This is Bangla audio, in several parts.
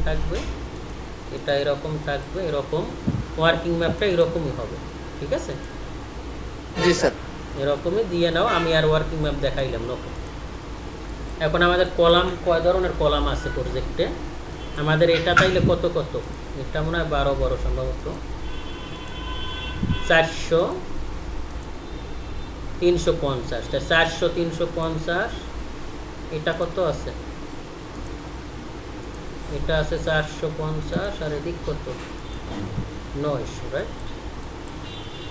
থাকবে, এটা এরকম থাকবে, এরকম ওয়ার্কিং ম্যাপটা এরকমই হবে, ঠিক আছে? জি স্যার। এরকমই দিয়ে নাও, আমি আর ওয়ার্কিং ম্যাপ দেখাইলাম না। এখন আমাদের কলাম, কয় ধরনের কলাম আছে প্রজেক্টে আমাদের? এটা তাইলে কত কত, এটা মনে হয় 12 সম্ভবত, 400 350, 400 350, এটা কত আছে? এটা আছে 450, আর এদিক কত? 900, রাইট?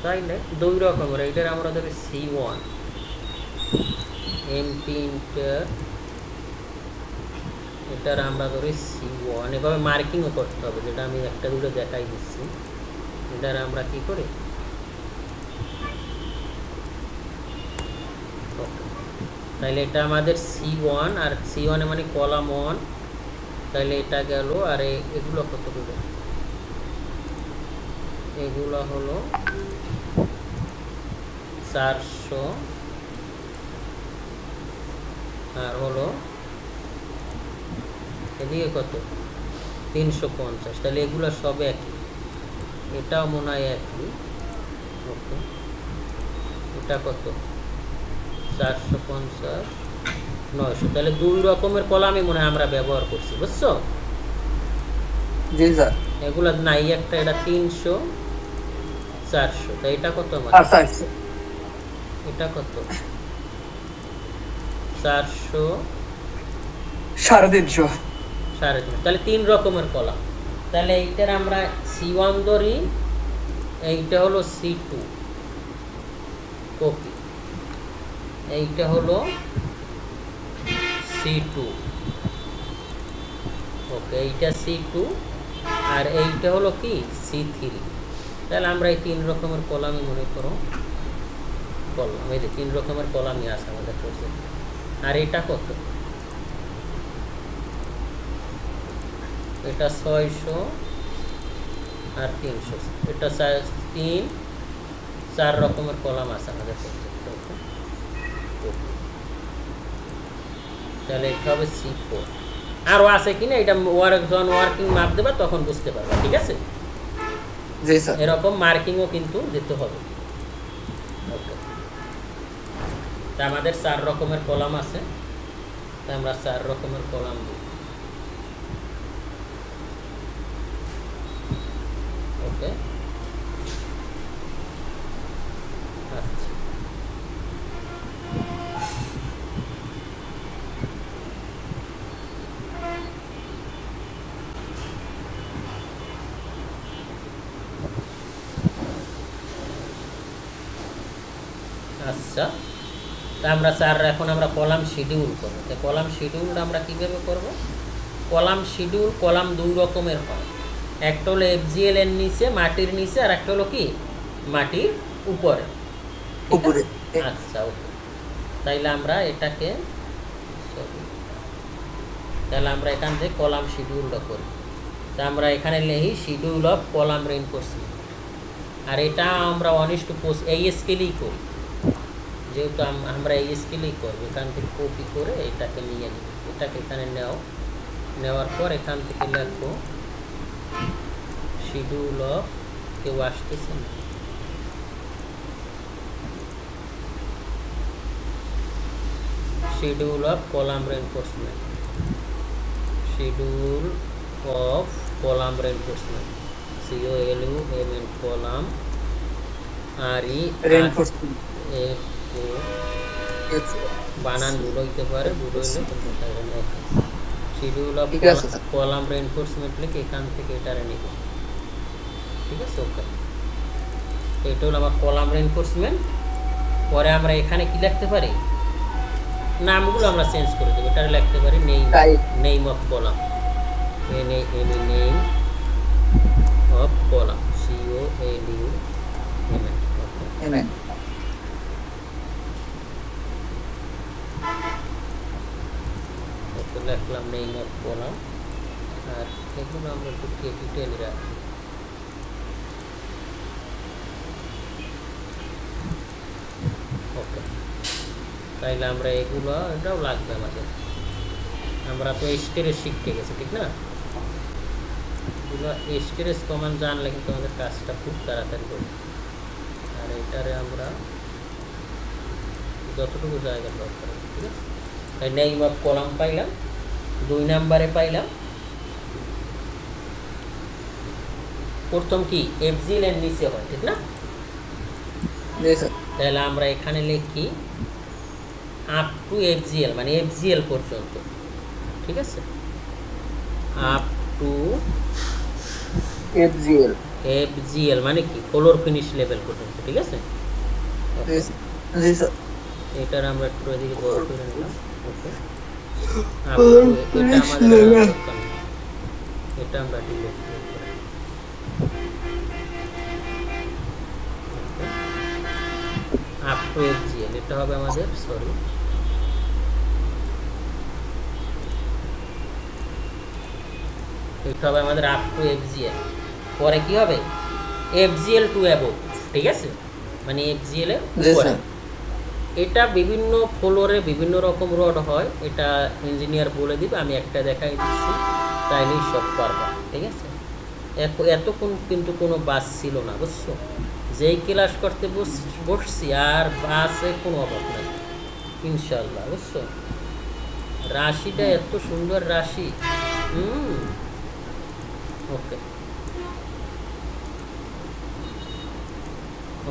তাইলে দুই রকমের, এইটার আমরা ধরি C1 এমপি ইন্টার, এটার আমরা ধরি C1। এভাবে মার্কিংও করতে হবে, যেটা আমি একটা দুটো দেখাই দিচ্ছি। এটার আমরা কি করি, তাইলে এটা আমাদের C1, আর C1 মানে কলাম 1, তাইলে এটা গেল। আর এগুলো কত করে? এগুলো হলো 400, আর হলো এদিকে কত? 350। তাহলে এগুলো সব একই, এটাও মনে হয় একই। ওকে, এটা কত? 450 900। তাহলে দুই রকমের কলামই মনে হয় আমরা ব্যবহার করছি, বুঝছো? জি স্যার। এগুলো নাই একটা, এটা 300 400। তাই এটা কত আমার? এটা কত? 400 350। 350। তাহলে 3 রকমের কলাম। তাহলে এইটার আমরা C1 ধরি, এইটা হলো C2 কপি, এইটা হলো C2, ওকে, এইটা C2, আর এইটা হলো কি C3। তাহলে আমরা এই 3 রকমের কলামই মনে করো কলাম, এই যে 3 রকমের কলামই আছে আমাদের প্রজেক্টে। আর এটা কত? এটা 600 আর 300, এটা 4 রকমের কলাম আছে আমাদের প্রজেক্টে। তাহলে এটা হবে C4। আরও আছে কিনা এটা যখন ওয়ার্কিং মাপ দেবা তখন বুঝতে পারবা, ঠিক আছে? জি স্যার। এরকম মার্কিংও কিন্তু দিতে হবে। ওকে, তা আমাদের 4 রকমের কলাম আছে, তা আমরা 4 রকমের কলাম দিই। ওকে, আচ্ছা, আচ্ছা। তা আমরা এখন আমরা কলাম শিডিউল করবো। তো কলাম শিডিউল আমরা কীভাবে করব? কলাম শিডিউল, কলাম দুই রকমের হয়, একটা হলো FGL এর নিচে, মাটির নিচে, আর একটা হলো কি মাটির উপরে, উপরে। আচ্ছা, ওকে। তাইলে আমরা এটাকে, তাহলে আমরা এখান থেকে কলাম শিডিউলটা করি। তা আমরা এখানে লিখি শিডিউল অফ কলাম রেইনফোর্সমেন্ট, আর এটা আমরা 1:4 এই স্কেলেই করি, যেহেতু আমরা এই স্কেলেই করবো। এখান থেকে কপি করে এটাকে নিয়ে নিই, এটাকে এখানে নেওয়ার পর এখান থেকে লিখবো শিডিউল অফ, কেউ আসতেছে না, schedule of column reinforcement, schedule of column reinforcement, COLUM column RE বানান ভুল হইতে পারে, ভুল হইলে শিডিউল অফ কলাম রেইনফোর্সমেন্ট লিখে এখান থেকে এটা নিব, ঠিক আছে? ওকে, এটা হলো আমার কলাম রেইনফোর্সমেন্ট। পরে আমরা এখানে কি লিখতে পারি, নামগুলো আমরা চেঞ্জ করে দেবো। এটা লিখতে পারি name of column, name of column, COLUM। লিখলাম নেম অফ কলাম, আর এগুলো আমরা একটু ক্যাপিটাল রাখি। ওকে, তাইলে আমরা এটাও লাগবে আমাদের, আমরা তো স্টেরে শিখতে গেছি, ঠিক না? আমরা স্টোরেজ কমান্ড জানলে কিন্তু আমাদের কাজটা খুব তাড়াতাড়ি হবে। আর এটারে আমরা যতটুকু জায়গা দরকার, ঠিক আছে। তাই নেম অফ কলাম পাইলাম, 2 নম্বরে পাইলাম প্রথম কি এফজিএল এর নিচে হয়, ঠিক না? জি স্যার। তাহলে আমরা এখানে লিখি আপ টু এফজিএল, মানে এফজিএল পর্যন্ত, ঠিক আছে। আপ টু এফজিএল, এফজিএল মানে কি ফ্লোর ফিনিশ লেভেল পর্যন্ত, ঠিক আছে। জি স্যার। এটার আমরা একটু এদিকে বড় করে নিলাম। ওকে, এটা আমাদের দরকার নেই, এটা আমরা ডিলিট করে আপ টু এফজিএল, এটা হবে আমাদের, সরি এটা হবে আমাদের আপ টু এফজিএল। পরে কি হবে এফজিএল টু অ্যাবোভ, ঠিক আছে, মানে এফজিএল এর উপরে। এটা বিভিন্ন ফ্লোরে বিভিন্ন রকম রড হয়, এটা ইঞ্জিনিয়ার বলে দিবে, আমি একটা দেখাই দিচ্ছি, তাইলেই সব পারবা, ঠিক আছে। এতক্ষণ কিন্তু কোনো বাস ছিল না, বুঝছো, যেই ক্লাস করতে বসছি আর বাসে কোনো অভাব নাই ইনশাল্লাহ, বুঝছো। রাশিটা এত সুন্দর রাশি। ওকে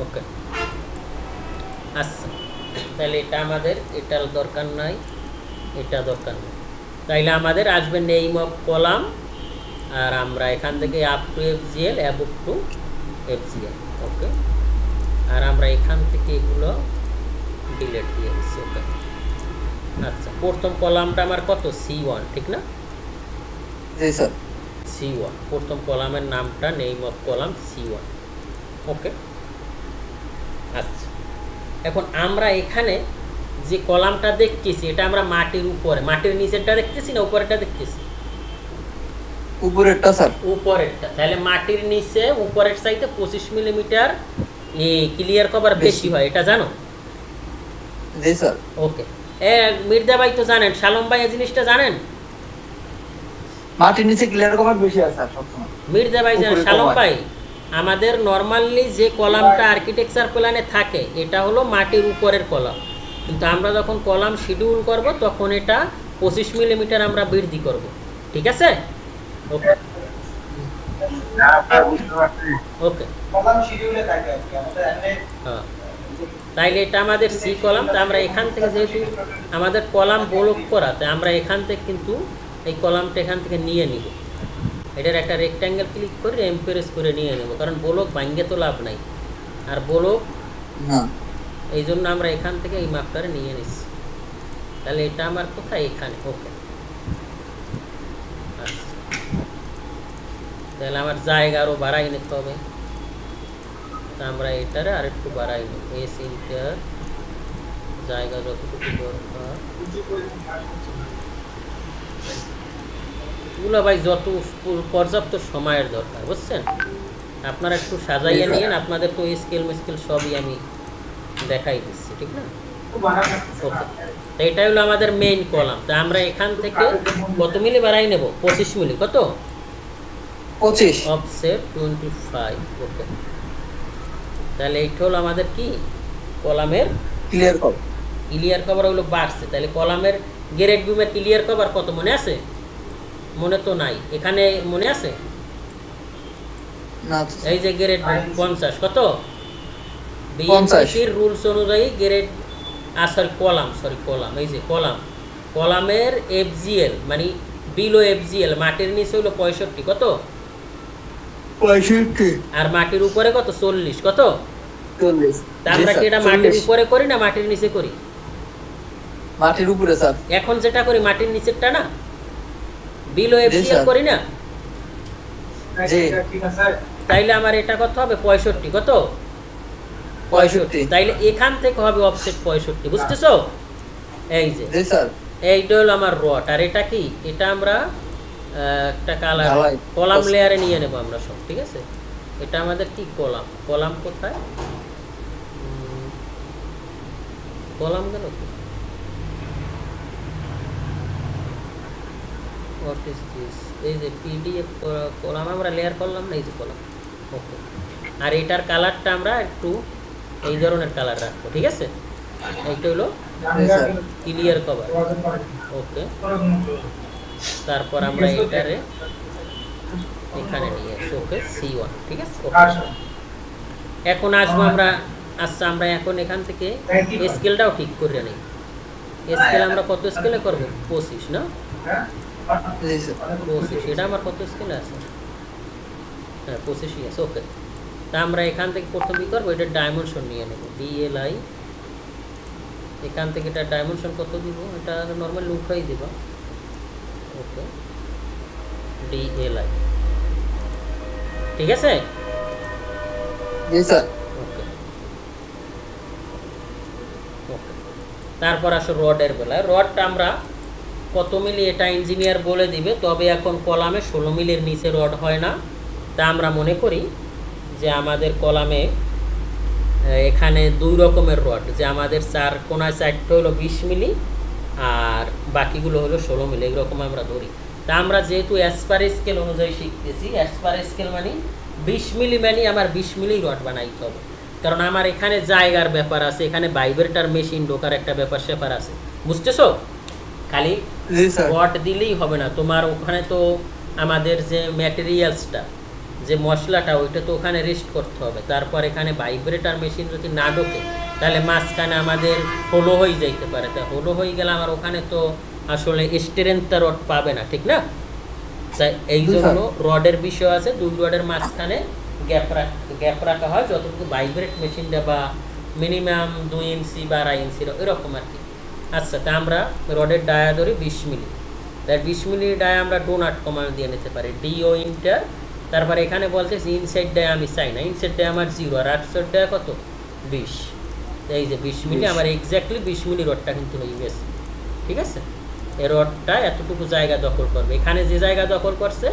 ওকে, আচ্ছা, তাহলে এটা আমাদের, এটার দরকার নাই, এটা দরকার নেই। তাইলে আমাদের আসবে নেম অফ কলাম, আর আমরা এখান থেকে up to FGL, above to FGL. Okay, আর আমরা এখান থেকে এগুলো ডিলিট দিয়ে দিচ্ছি। ওকে, আচ্ছা, প্রথম কলামটা আমার কত, C1, ঠিক না? জি স্যার। C1 প্রথম কলামের নামটা নেম অফ কলাম C1। ওকে, আচ্ছা, এখন আমরা এখানে যে কলামটা দেখতেছি এটা আমরা মাটির উপরে, মাটির নিচেরটা দেখতেছি না উপরেরটা দেখতেছি? উপরেরটা স্যার। উপরেরটা। তাহলে মাটির নিচে উপরের চাইতে 25 মিলিমিটার ক্লিয়ার কভার বেশি হয়, এটা জানো? জি স্যার। ওকে, মির্জা ভাই তো জানেন, শালম ভাই এই জিনিসটা জানেন? মাটির নিচে ক্লিয়ার কভার বেশি আছে স্যার সবসময়। মির্জা ভাই জানেন, শালম ভাই আমাদের নরমালি যে কলামটা আর্কিটেকচার প্ল্যানে থাকে এটা হলো মাটির উপরের কলাম, কিন্তু আমরা যখন কলাম শিডিউল করব তখন এটা 25 মিলিমিটার আমরা বৃদ্ধি করব, ঠিক আছে। ওকে ওকে, কলাম শিডিউলে থাকে আমাদের এখানে। হ্যাঁ, তাইলে এটা আমাদের সি কলাম। তো আমরা এখান থেকে যেহেতু আমাদের কলাম ব্লক করা, তাই আমরা এখান থেকে কিন্তু এই কলামটা এখান থেকে নিয়ে নিব, এটার একটা রেক্ট্যাঙ্গেল ক্লিক করে এমপ্রেস করে নিয়ে নেব, কারণ ব্লক ভাঙ্গে তো লাভ নাই, আর ব্লক এই জন্য আমরা এখান থেকে এই মাপটারে নিয়ে নিচ্ছি। তাহলে এটা আমার কোথায়, এখানে। ওকে, আচ্ছা, তাহলে আমার জায়গা আরও বাড়াই নিতে হবে, তা আমরা এটারে আর একটু বাড়াই নেব, এস ইন্টার জায়গা যতটুকু দরকার। এগুলো ভাই যত পর্যাপ্ত সময়ের দরকার, বুঝছেন, আপনারা একটু সাজাইয়ে নিয়েন, আপনাদের তো স্কেল মিস্কেল সবই আমি দেখাই দিচ্ছি, ঠিক না? ওকে, তো এটা হলো আমাদের মেইন কলাম। তা আমরা এখান থেকে কত মিলি বাড়াই নেব, 25 মিলি, কত 25, অফসেট 25। ওকে, তাহলে এইটা হলো আমাদের কি কলামের ক্লিয়ার কভার হলো বাড়ছে। তাহলে কলামের গ্রেড বিমের ক্লিয়ার কভার কত মনে আছে? মনে তো নাই, এখানে মনে আছে? এই যে গ্রেড 50, কত বিএমসির রুলস অনুযায়ী গ্রেড, কলাম, এই যে কলামের এফজিএল মানে বিলো এফজিএল, মাটির নিচে হলো 65, কত 65, আর মাটির উপরে কত 40, কত 40। তা আমরা কি এটা মাটির উপরে করি না মাটির নিচে করি? মাটির উপরে স্যার। এখন যেটা করি মাটির নিচেরটা না, বিলো এফজিএল করি না? জি, ঠিক আছে। তাইলে আমার এটা কত হবে 65, কত 65। তাইলে এখান থেকে হবে অফসেট 65, বুঝতেছো? এই যে জি স্যার, এইটা হলো আমার রড, আর এটা কি, এটা আমরা একটা কালার কলাম লেয়ারে নিয়ে নেব আমরা সব, ঠিক আছে। এটা আমাদের কি কলাম কোথায়, কলাম গেল তো, হোয়াট ইজ দিস? এই যে পিডিএফ কলাম আমরা লেয়ার করলাম না, এই যে কলাম। ওকে, আর এটার কালারটা আমরা একটু এই ধরনের কালার রাখবো, ঠিক আছে? এইটা হলো ক্লিয়ার কভার। ওকে, তারপর আমরা এটারে এখানে নিয়ে আসি। ওকে, C1, ঠিক আছে? ওকে, এখন আসবো আমরা। আচ্ছা, আমরা এখন এখান থেকে স্কেলটাও ঠিক করে নিই। স্কেল আমরা কত স্কেলে করব? 25 না? জি স্যার 25। এটা আমার কত স্কেলে আছে? হ্যাঁ, 25ই আছে। ওকে, তা আমরা এখান থেকে প্রথম কি করবো, এটা ডাইমেনশন নিয়ে নেব। DLI, এখান থেকে এটা ডাইমেনশন কত দিব? এটা নর্মাল উঠাই দিব। ওকে, DLI, ঠিক আছে? জি স্যার ওকে ওকে, তারপর আসো রডের বেলায়। রডটা আমরা কত মিলি এটা ইঞ্জিনিয়ার বলে দিবে, তবে এখন কলামে 16 মিলির নিচে রড হয় না। তা আমরা মনে করি যে আমাদের কলামে এখানে দুই রকমের রড, যে আমাদের চার কোনায় চারটা হলো 20 মিলি আর বাকিগুলো হলো 16 মিলি, এরকম আমরা ধরি। তা আমরা যেহেতু অ্যাসপার স্কেল অনুযায়ী শিখতেছি, অ্যাসপার স্কেল মানে 20 মিলি মানে আমার 20 মিলি রড বানাইতে হবে, কারণ আমার এখানে জায়গার ব্যাপার আছে, এখানে ভাইব্রেটর মেশিন ঢোকার একটা ব্যাপার স্যাপার আছে, বুঝতেছো? খালি জি স্যার রড দিলেই হবে না, তোমার ওখানে তো আমাদের যে ম্যাটেরিয়ালসটা, যে মশলাটা, ওইটা তো ওখানে রেস্ট করতে হবে। তারপর এখানে ভাইব্রেটর মেশিন যদি না ঢোকে তাহলে মাঝখানে আমাদের হোলো হয়ে যাইতে পারে। তা হোলো হয়ে গেলে আমার ওখানে তো আসলে স্ট্রেংথটা রড পাবে না, ঠিক না? তাই এই জন্য রডের বিষয় আছে, দুই রডের মাঝখানে গ্যাপ রাখা হয়, যতটুকু ভাইব্রেট মেশিনটা বা মিনিমাম 2 ইঞ্চি বা 2.5 ইঞ্চি এরকম আর কি। আচ্ছা, তা আমরা রডের ডায়া ধরি 20 মিলি। তাই 20 মিলি ডায়া আমরা ডোনাট কমান্ড দিয়ে নিতে পারি, DO ইন্টার। তারপর এখানে বলতেছি ইনসাইড ডায়া আমি চাই না, ইনসাইড ডায়া আমার 0 আর আউটসাইড ডায়া কত? 20। এই যে 20 মিলি, আমার এক্স্যাক্টলি 20 মিলি রডটা কিন্তু হয়ে গেছে, ঠিক আছে? এই রডটা এতটুকু জায়গা দখল করবে, এখানে যে জায়গা দখল করছে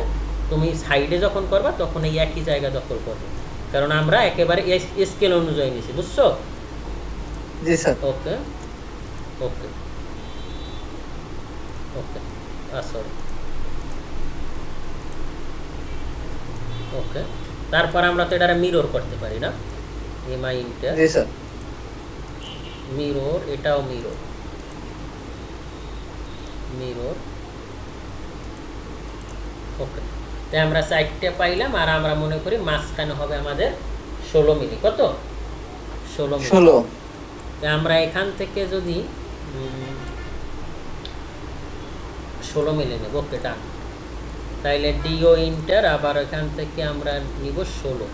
তুমি সাইডে যখন করবা তখন এই একই জায়গা দখল করবে, কারণ আমরা একেবারে স্কেল অনুযায়ী নিছি, বুঝছো? জি স্যার ওকে ওকে ওকে, সরি, ওকে। তারপর আমরা তো এটা মিরর করতে পারি না, এমআই ইন্টার জি স্যার মিরর, এটাও মিরর, মিরর। ওকে, তাই আমরা সাইডটা পাইলাম, আর আমরা মনে করি মাঝখানে হবে আমাদের 16 মিলি। কত? 16 মিলি। 16 তাই আমরা এখান থেকে যদি 16 মিলি নেব। ওকে, ডান। তাইলে DO ইন্টার, আবার এখান থেকে আমরা নিব 16।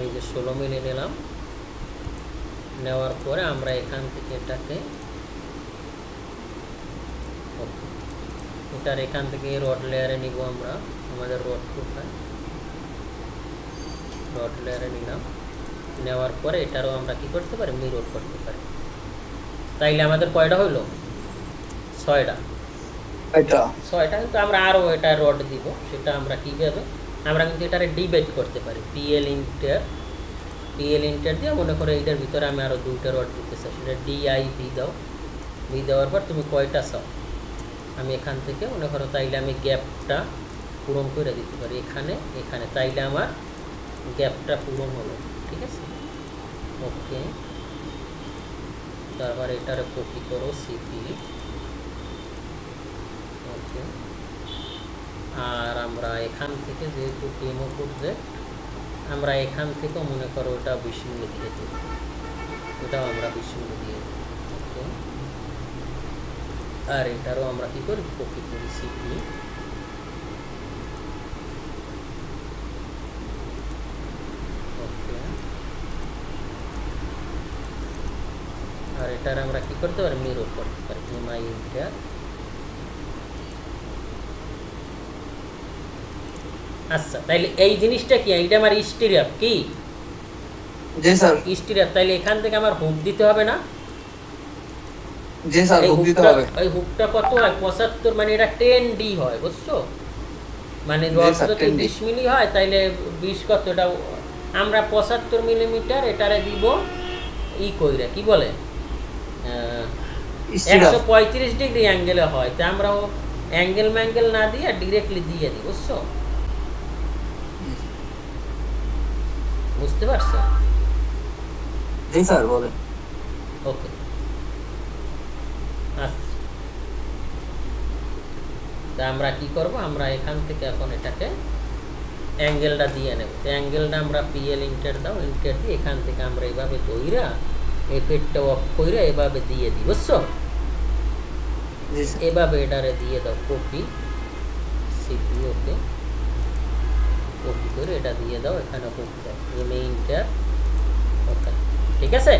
এই যে 16 মিলি নিলাম, নেওয়ার পরে আমরা এখান থেকে এটাকে এটার এখান থেকে রড লেয়ারে নিব আমরা, আমাদের রড কোথায়? রড লেয়ারে নিলাম, নেওয়ার পরে এটারও আমরা কি করতে পারি? মিরর করতে পারি। তাইলে আমাদের কয়টা হইলো? 6টা। এটা 6টা, কিন্তু আমরা আরও এটা রড দিব, সেটা আমরা কীভাবে, আমরা কিন্তু এটারে ডিভাইড করতে পারি। PL ইন্টার দিয়ে মনে করো এইটার ভিতরে আমি আরও 2টা রড দিতে চাই, সেটা DIV দাও। ভি দেওয়ার পর তুমি কয়টা চাও আমি এখান থেকে মনে করো, তাইলে আমি গ্যাপটা পূরণ করে দিতে পারি এখানে এখানে, তাইলে আমার গ্যাপটা পূরণ হলো, ঠিক আছে? ওকে, তারপর এটারে কপি করো CP। ওকে, আর আমরা এখান থেকে যেহেতু ডেমো প্রজেক্ট, আমরা এখান থেকেও মনে করো ওটা 20 মিনিট দিয়ে দেব, ওটাও আমরা 20 মিনিট দিয়ে দেব। ওকে, আর এটারও আমরা কি করি? কপি করি CP। ওকে, আর এটার আমরা কি করতে পারি? মিরর করতে পারি, এমআই ইন্টার। আচ্ছা, তাইলে এই জিনিসটা কি? এইটা আমার স্টিরিয়াপ কি? জি স্যার স্টিরিয়াপ। তাইলে এখান থেকে আমার হুক দিতে হবে না? জি স্যার হুক দিতে হবে। এই হুকটা কত হয়? 75, মানে এটা 10D হয়, বুঝছো? মানে রড যদি 20 মিলি হয় তাইলে 20 কত, এটা আমরা 75 মিলিমিটার এটারে দিব ই কইরা, কি বলে, 135 ডিগ্রি অ্যাঙ্গেলে হয়। তা আমরা অ্যাঙ্গেল ম্যাঙ্গেল না দিয়ে ডিরেক্টলি দিয়ে দিই, বুঝছো? বুঝতে পারছো? জি স্যার বলেন। ওকে, আচ্ছা, তা আমরা কি করব, আমরা এখান থেকে এখন এটাকে অ্যাঙ্গেলটা দিয়ে নেব। তো অ্যাঙ্গেলটা আমরা পিএল ইন্টার দাও, ইন্টার দিয়ে এখান থেকে আমরা এইভাবে দইরা এই পেটটা অফ করে এভাবে দিয়ে দিই, বুঝছো? এভাবে এটারে দিয়ে দাও, কপি সিপিওকে কপি করে এটা দিয়ে দাও, এখানে হুক দাও, ইন্টার। ওকে, ঠিক আছে।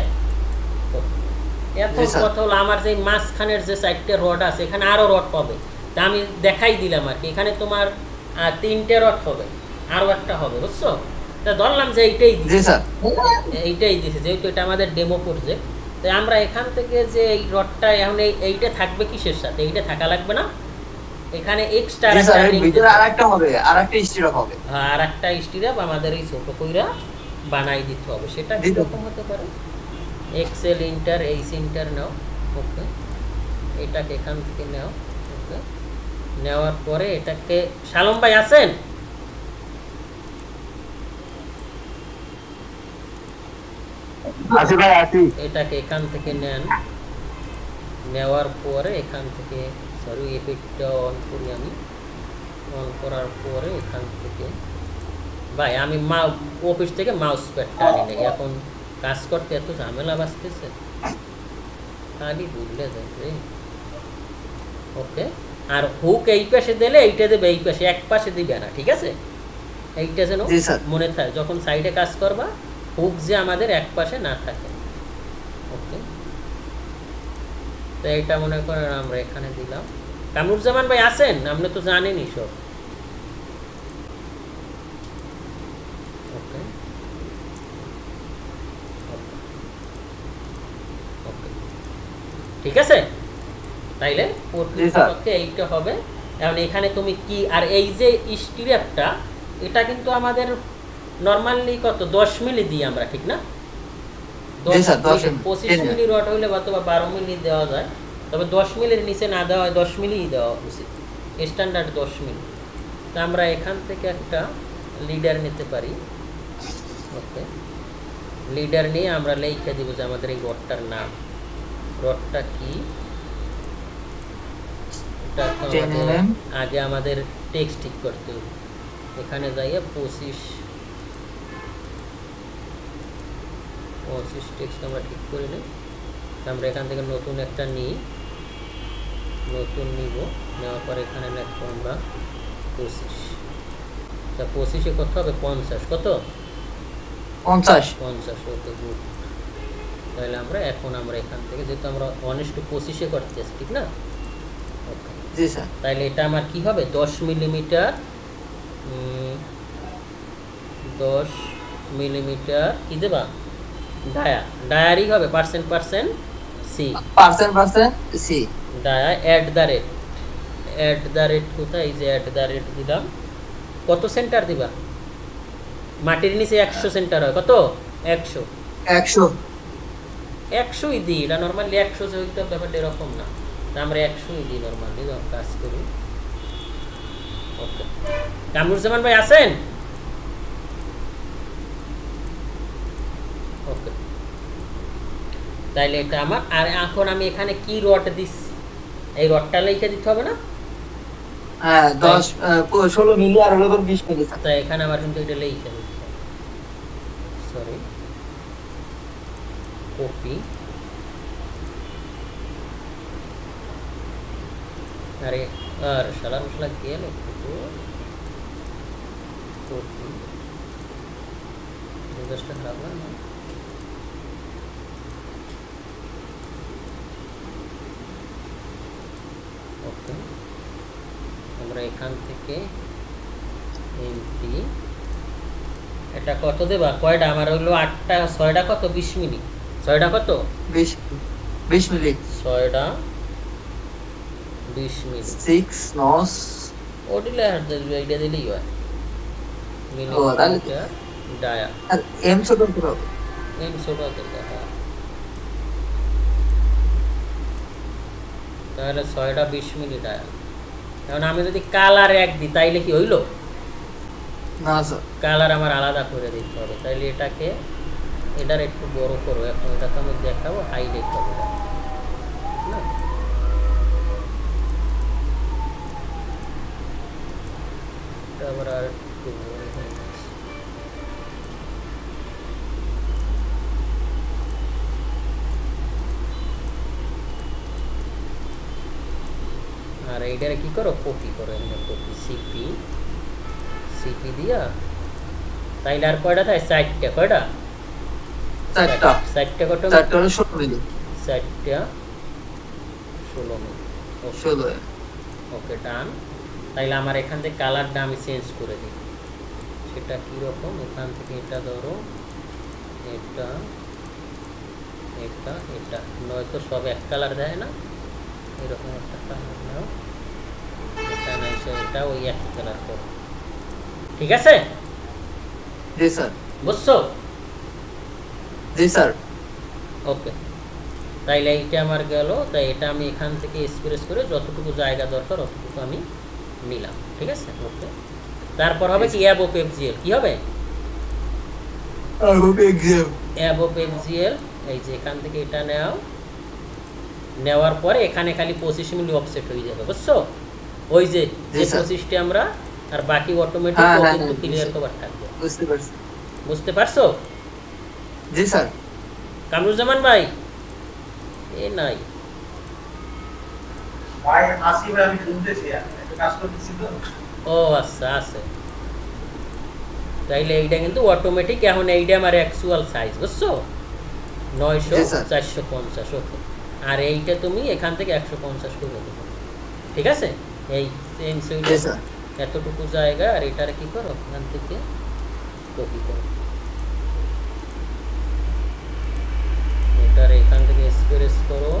এখন কথা হলো আমার যে মাঝখানের যে সাইডটা রড আছে, এখানে আরো রড পাবে, তা আমি দেখাই দিলাম আর কি। এখানে তোমার 3টে রড হবে, আরো একটা হবে, বুঝছো? তা ধরলাম যে এইটাই দিছে, যেহেতু এটা আমাদের ডেমো প্রজেক্ট। তো আমরা এখান থেকে যে এই রডটা এখন এইটা থাকবে কিসের সাথে, এইটা থাকা লাগবে না, এখানে এক্সট্রা আরেকটা হবে, আরেকটা স্টিরাপ হবে। হ্যাঁ, আরেকটা স্টিরাপ আমাদের এই ছোট কইরা বানাই দিতে হবে। সেটা কিরকম হতে পারে, এক্সেল ইন্টার এইচ ইন্টার নাও। ওকে, এটাকে এখান থেকে নাও। ওকে, নেওয়ার পরে এটাকে, শালম ভাই আছেন? এটাকে এখান থেকে নেন, নেওয়ার পরে এখান থেকে, সরি এপিটটা অন করি আমি, অন করার পরে এখান থেকে, ভাই আমি অফিস থেকে মাউস প্যাডটা আনি নাই, এখন কাজ করতে এত ঝামেলা বাঁচতেছে, খালি ভুললে যাবে। ওকে, আর হুক এই পাশে দিলে এইটা দেবে এই পাশে, এক পাশে দিবে না, ঠিক আছে? এইটা যেন মনে থাকে, যখন সাইডে কাজ করবা হুক যে আমাদের এক পাশে না থাকে। ওকে, তো এইটা মনে করেন আমরা এখানে দিলাম। কামরুজ্জামান ভাই আছেন? আপনি তো জানেনই সব। ওকে, ওকে, ঠিক আছে। তাইলে পক্ষে এইটা হবে। এখন এখানে তুমি কি, আর এই যে স্টিরাপটা, এটা কিন্তু আমাদের নরমালি কত 10 মিলি দিই আমরা, ঠিক না? 25 মিলি রড হইলে বা 12 মিলি দেওয়া যায়, তবে 10 মিলির নিচে না দেওয়া হয়, 10 মিলি দেওয়া উচিত, স্ট্যান্ডার্ড 10 মিলি। তো আমরা এখান থেকে একটা লিডার নিতে পারি। ওকে, লিডার নিয়ে আমরা লিখে দিব যে আমাদের এই রডটার নাম, রডটা কি, আগে আমাদের টেক্সট ঠিক করতে হবে। এখানে যাইয়ে 25 টেক্সট আমরা ঠিক করে নিই। আমরা এখান থেকে নতুন একটা নিই, নতুন নিব, নেওয়ার পর এখানে লিখবো আমরা 25। তা 25-এ কত হবে? 50। কত? 50। ওকে, গুড। তাহলে আমরা এখন এখান থেকে, যেহেতু আমরা 1:25-এ করতেছি, ঠিক না? ওকে, জি স্যার। তাহলে এটা আমার কি হবে, 10 মিলিমিটার, 10 মিলিমিটার কি দেবা, ডায়ারি হবে, percent C, dia at the rate কোথায়, এই যে এট দ্য রেট দিলাম। কত সেন্টার দিবা? মাটির নিচে 100 সেন্টার হয়, কত? 100ই দিই, এটা নর্মালি 100 যে হইতে ব্যাপারটা এরকম না, আমরা 100ই দিই নর্মালি কাজ করি। ওকে, কামরুজ্জামান ভাই আছেন? ওকে, তাইলে এটা আমার, আর এখন আমি এখানে কি রড দিচ্ছি, এই রডটা লিখে দিতে হবে না? হ্যাঁ, 16 মিলি আর হলো 20 মিলি। তাই এখানে আমার কিন্তু এটা লিখে দিতে হবে, সরি, কপি, আরে আর শালা মশলা গেল, কপি মেজাজটা খারাপ হয় না। ওকে, আমরা এখান থেকে এমপি, এটা কত দেবা, কয়টা আমার হইলো 8টা, 6টা কত, 20 মিলি, 6টা কত, 20 মিলি, 6টা 20 মিলি, 6 নস ওডিলে আর এইটা দিলেই হয়, মিলিমিটার ডায়া, আর এম ছোট করতে হবে, এম ছোট দিলে হয়, তাহলে 6টা 20 মিলি ডায়া, এখন আমি যদি কালার এক দিই তাইলে কি হইল? না স্যার, কালার আমার আলাদা করে দিতে হবে। তাইলে এটাকে এটার একটু বড় করো। এখন এটাকে আমি দেখাবো হাইলাইট হবে না, এটা আবার আর একটু বড় হয়ে গেছে। আর এইটারে কি করো, কপি করো, এখানে কপি সিপি দিয়া। তাইলে আর কয়টা থাকে? 4টা। কয়টা? 4টা। 4টা কত? 4টা 16 মিলি। 4টা 16 মিলি। 16। ওকে ডান। তাইলে আমার এখান থেকে কালারটা আমি চেঞ্জ করে দিই। সেটা কীরকম? এখান থেকে এটা ধরো, এটা এটা এটা, নয়তো সব এক কালার দেয় না, এরকম একটা কালার নাও। এটা নাইছে, এটা ওই এক কালার করো। ঠিক আছে? জি স্যার। বুঝছো? জি স্যার। ওকে, তাইলে এইটা আমার গেল। তাই এটা আমি এখান থেকে স্প্রেস করে যতটুকু জায়গা দরকার অতটুকু আমি নিলাম। ঠিক আছে? ওকে, তারপর হবে কি অ্যাবভ এফজিএল। কি হবে? Above FGL. এই যে এখান থেকে এটা নাও, নেওয়ার পরে এখানে খালি 25 মিলি অফসেট হয়ে যাবে। বুঝছো? ওই যে 25টা আমরা, আর বাকি অটোমেটিক কিন্তু ক্লিয়ার কভার থাকবে। বুঝতে পারছি। বুঝতে পারছো? জি স্যার। কামরুজ্জামান ভাই এ নাই ভাই আসি ভাই, আমি শুনতেছি একটু কাজ করতেছি তো। ও আচ্ছা আছে। তাইলে এইটা কিন্তু অটোমেটিক। এখন এইটা আমার অ্যাকচুয়াল সাইজ। বুঝছো? 900 450। ওকে, আর এইটা তুমি এখান থেকে 150 করে দেবে। ঠিক আছে? এই চেঞ্জ হইল এতটুকু জায়গা। আর এটার কি করো, এখান থেকে কপি করো, এটার এখান থেকে স্পেস করো,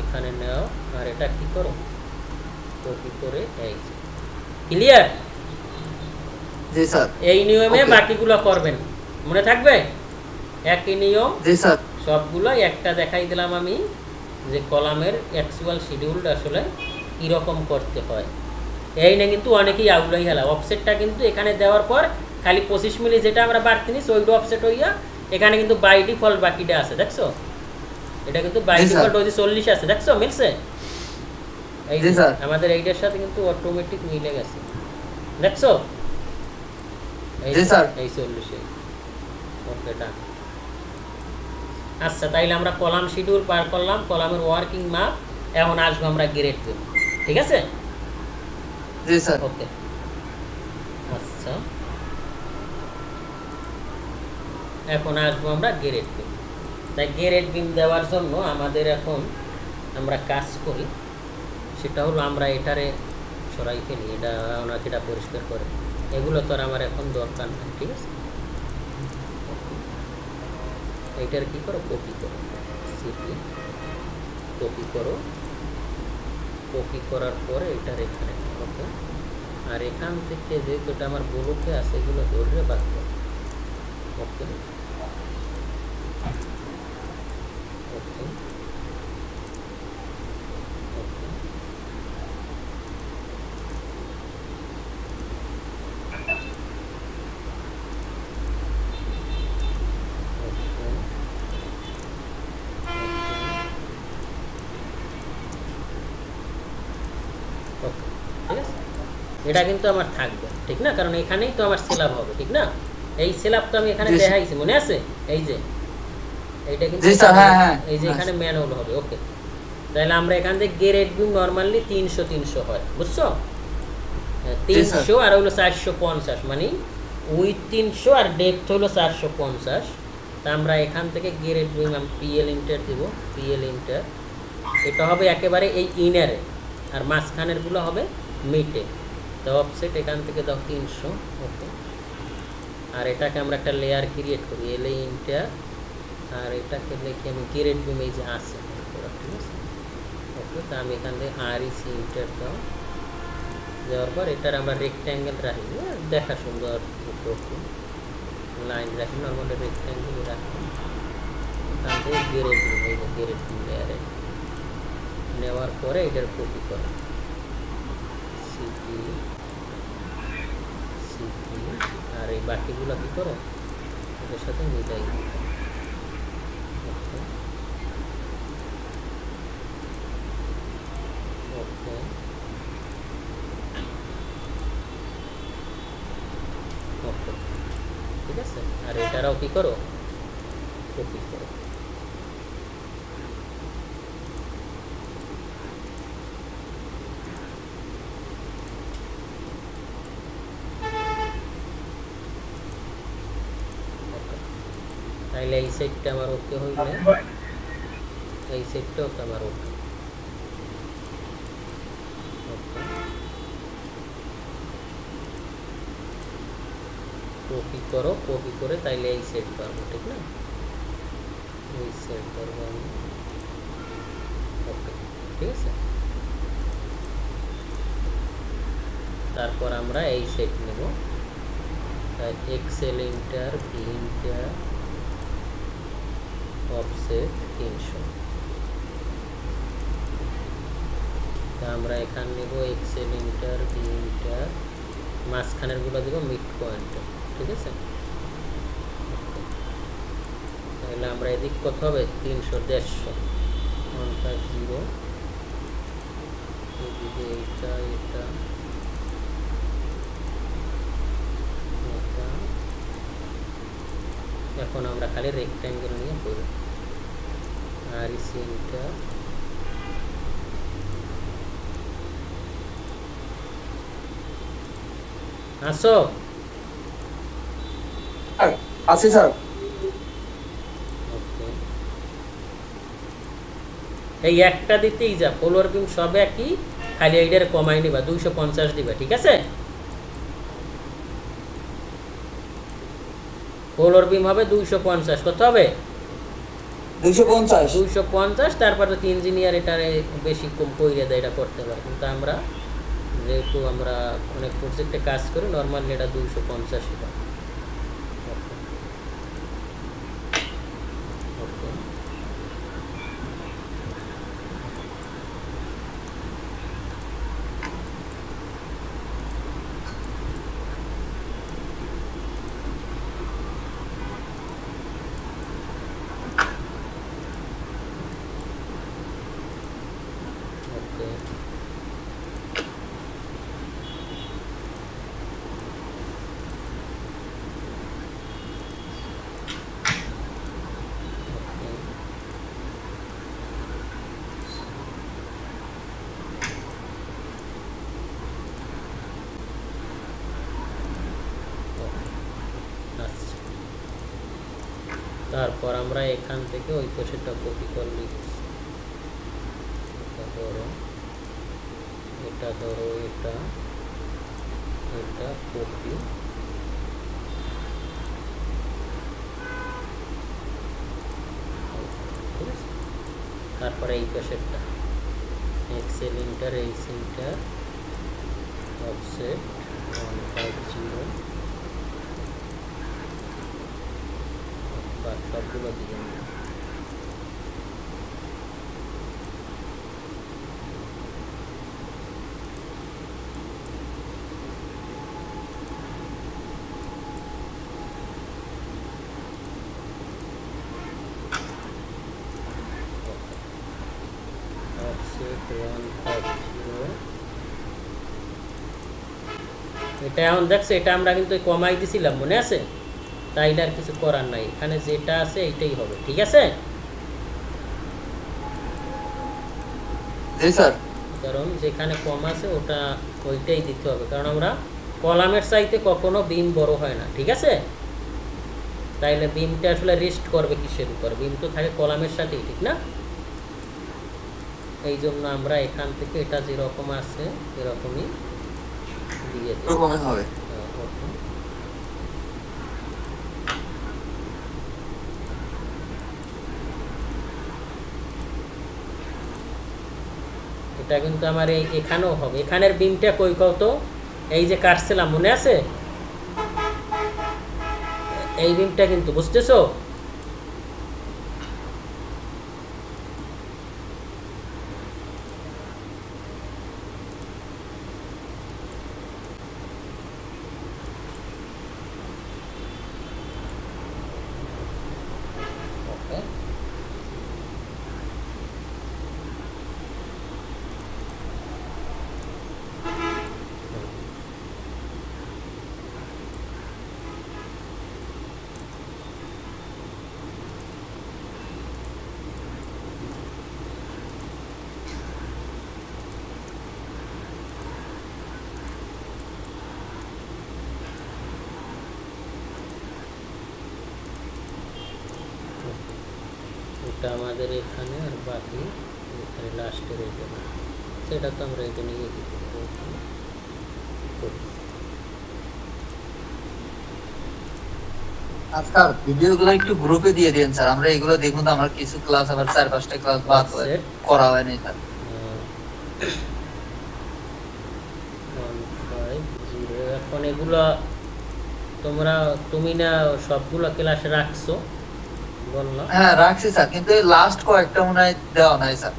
এখানে নাও। আর এটা কি করো, কপি করে এই ক্লিয়ার। জি স্যার। এই নিয়মে বাকিগুলো করবেন, মনে থাকবে? একই নিয়ম। জি স্যার। সবগুলো একটা দেখাই দিলাম আমি, যে কলামের অ্যাকচুয়াল শিডিউলটা আসলে কীরকম করতে হয়। এই না কিন্তু অনেকেই আউলাই হেলা। অফসেটটা কিন্তু এখানে দেওয়ার পর খালি 25 মিলি যেটা আমরা বাড়তি নিস ওইটা অফসেট হইয়া এখানে কিন্তু বাই ডিফল্ট বাকিটা আছে। দেখছো? এটা কিন্তু বাই ডিফল্ট ওই যে 40 আছে। দেখছো মিলছে? এই আমাদের এইটার সাথে কিন্তু অটোমেটিক মিলে গেছে। দেখছো? এই 40। ওকে ডান। আচ্ছা, তাইলে আমরা কলাম শিডিউল পার করলাম, কলামের ওয়ার্কিং মাপ। এখন আসবো আমরা গ্রেড দেব। ঠিক আছে? জি স্যার। ওকে, আচ্ছা এখন আসবো আমরা গ্রেড বিম। তাই গ্রেড বিম দেওয়ার জন্য আমাদের এখন আমরা কাজ করি, সেটা হলো আমরা এটারে সরাই ফেলি। এটা ওনাকে এটা পরিষ্কার করে, এগুলো তো আর আমার এখন দরকার নেই। ঠিক আছে? এইটার কি করো, কপি করো, সিপি কপি করো। কপি করার পরে এটার এখানে। ওকে, আর এখান থেকে যেহেতু এটা আমার ব্লকে আছে এগুলো ধরে বাদ করো। ওকে ওকে ওকে, ঠিক আছে? এটা কিন্তু আমার থাকবে, ঠিক না? কারণ এখানেই তো আমার সেলাপ হবে, ঠিক না? এই সেলাপ তো আমি এখানে দেখাইছি, মনে আছে? এই যে এইটা কিন্তু এই যে এখানে ম্যানুয়াল হবে। ওকে, তাহলে আমরা এখান থেকে গ্রেড বিম নরমালি 300 হয়। বুঝছো? 300 আর হলো 450, মানে উইথ 300 আর ডেপথ হলো 450। তা আমরা এখান থেকে গ্রেড বিম আমি পিএল ইন্টার দিব। পিএল ইন্টার এটা হবে একেবারে এই ইনারে, আর মাঝখানের গুলো হবে মিটে। তো অফসেট এখান থেকে দাও 300। ওকে, আর এটাকে আমরা একটা লেয়ার ক্রিয়েট করি, এলে ইন্টার, আর এটাকে দেখি আমি গ্রেড বিম এই যে আছে। ঠিক আছে? ওকে, তো আমি এখান থেকে আরইসি ইন্টার দাও, দেওয়ার পর এটার আমরা রেক্ট্যাঙ্গেল রাখি, দেখা সুন্দর লাইন রাখি, নর্মালি রেক্ট্যাঙ্গেল রাখি। এখান থেকে গ্রেড বিম, এই যে গ্রেড বিম লেয়ারে নেওয়ার পরে এটার কপি করো, সিপি সিপি, আর এই বাকিগুলো কি করো এটার সাথে মিলাই দিও। ওকে, ওকে, ঠিক আছে। আর এটারাও কি করো, কপি করো। তাইলে এই সেটটা আমার ওকে হইলে এই সেটটাও তো আমার ওকে। কপি করো, কপি করে তাইলে এই সেট পারবো, ঠিক না? এই সেট করবো আমি, ওকে, ঠিক আছে। তারপর আমরা এই সেট নেব, XL enter, V enter, offset 300। তা আমরা এখানে নেব এক্সেল ইন্টার, ভি ইন্টার, মাঝখানের গুলো দেব মিড পয়েন্টার, ঠিক আছে। তাহলে আমরা এদিক কত হবে 300, 150, 150, এদিকে এটা এটা এটা। এখন আমরা খালি রেক্ট্যাঙ্গেল নিয়ে করব, আর ইন্টার, আসো আছে স্যার। ওকে, এই একটা দিতেই যা, ফলোয়ার বিম সব একই, খালি এইটার কমাই নিবা, 250 দিবা, ঠিক আছে। ফলোয়ার বিম হবে 250, কত হবে 250, 250। তারপর তো ইঞ্জিনিয়ার এটারে বেশি কম কইরে দেয়, এটা করতে পারে, কিন্তু আমরা যেহেতু আমরা অনেক প্রজেক্টে কাজ করি, নর্মালি এটা 250 হয়। ওকে, ওকে, আচ্ছা। তারপর আমরা এখান থেকে ওই পাশেটা কপি করে নিচ্ছি, এটা ধরো, এটা ধরো, এটা এটা কপি, ঠিক আছে। তারপরে এই পাশেরটা XL enter, H enter, offset 150, সবগুলো দিয়ে এটা এখন দেখছো, এটা আমরা কিন্তু কমাই দিছিলাম, মনে আছে? তাই আর কিছু করার নাই, এখানে যেটা আছে এইটাই হবে, ঠিক আছে। কারণ যেখানে কম আছে ওটা ওইটাই দিতে হবে, কারণ আমরা কলামের চাইতে কখনো বিম বড় হয় না, ঠিক আছে। তাইলে বিমটা আসলে রেস্ট করবে কিসের উপর? বিম তো থাকে কলামের সাথেই, ঠিক না? এই জন্য আমরা এখান থেকে এটা যেরকম আছে এরকমই দিয়ে দেব, হবে। এটা কিন্তু আমার এখানেও হবে। এখানের বিমটা কই কত, এই যে কাটছিলাম, মনে আছে? এই বিমটা কিন্তু, বুঝতেছো? এটা আমাদের এখানে, আর বাকি এখানে লাস্টের এখানে, সেটা তো আমরা এখানে এডিট করি। স্যার ভিডিওগুলো একটু গ্রুপে দিয়ে দিন স্যার, আমরা এগুলো দেখুন তো, আমার কিছু ক্লাস আবার 4-5টা ক্লাস বাদ করা হয় নাই স্যার। 150 এখন এগুলো তুমি না সবগুলো ক্লাসে রাখছো বললাম? হ্যাঁ রাখছি স্যার, কিন্তু লাস্ট কয়েকটা মনে হয় দেওয়া নাই স্যার।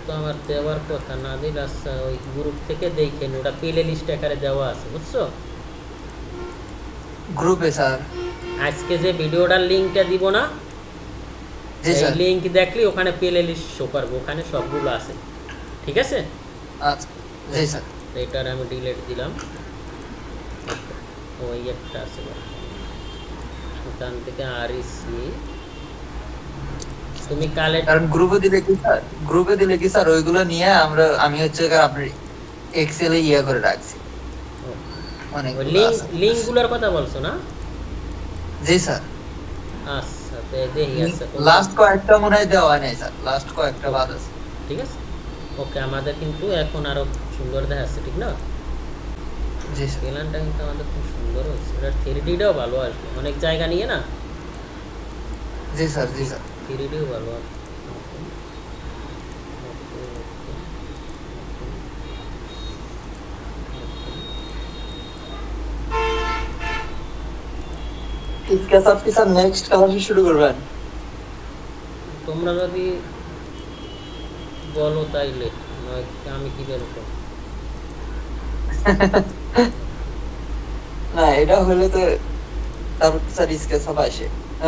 তো আমার দেওয়ার কথা না দিল। আচ্ছা ওই গ্রুপ থেকে দেখেন, ওটা প্লে লিস্ট আকারে দেওয়া আছে, বুঝছো? গ্রুপে স্যার আজকে যে ভিডিওটার লিঙ্কটা দিব না, জি এই স্যার। লিঙ্ক দেখলে ওখানে প্লে লিস্ট শো করবে, ওখানে সবগুলো আছে, ঠিক আছে? আচ্ছা জি স্যার। এটার আমি ডিলিট দিলাম। ওই একটা আছে, ওখান থেকে আরইসি তুমি কালেক্ট। কারণ গ্রুপে দিলে কি স্যার, গ্রুপে দিলে কি স্যার ওইগুলো নিয়ে আমি হচ্ছে আপনার এক্সেলে করে রাখছি। লিঙ্কগুলোর কথা বলছো না? জি স্যার। আচ্ছা দেখি। আচ্ছা লাস্ট কয়েকটা মনে হয় দেওয়া নেই স্যার, লাস্ট কয়েকটা বাদ আছে। ঠিক আছে, ওকে। আমাদের কিন্তু এখন আরো সুন্দর দেখাচ্ছে, ঠিক না? জি স্যার। প্ল্যানটা কিন্তু আমাদের খুব সুন্দর হয়েছে, এটা 3Dটাও ভালো আসবে অনেক জায়গা নিয়ে না। জি স্যার জি স্যার। 3Dও ভালো আসবে। স্কেচ আপ কি স্যার নেক্সট ক্লাসে শুরু করবেন? তোমরা যদি বলো তাইলে, নয় আমি কি বলবো। না এটা হলে তো তারপর স্যার স্কেচ আপ আসে।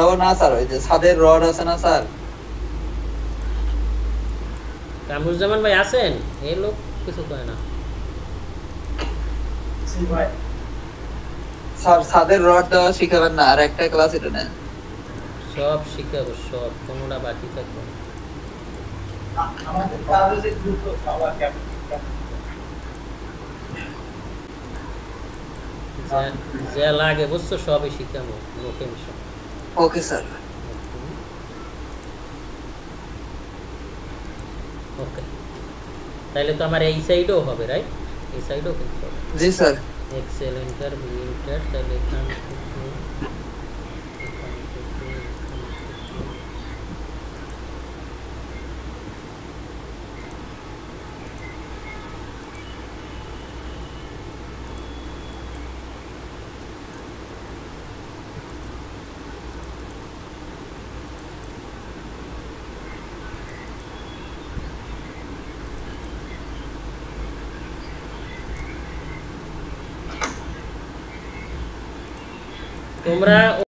ও না স্যার, ওই যে ছাদের রড আছে না স্যার। কামরুজ্জামান ভাই আছেন? এই লোক কিছু কয় না। ভাই স্যার ছাদের রড দেওয়া শিখাবেন না, আর একটা ক্লাস এটা নেন। সব শিখাবো, সব, কোনোটা বাকি থাকবে না। আমাদের কাজে যে গ্রুপ সবার কেমন যা লাগে বুঝছো, সবই শিখাবো, no tension. Okay sir. Okay, তাহলে তো আমার এই সাইডও হবে, রাইট? এই সাইডও কিন্তু হবে। জি sir. Excel enter, V enter, তাহলে এখান থেকে তোমরা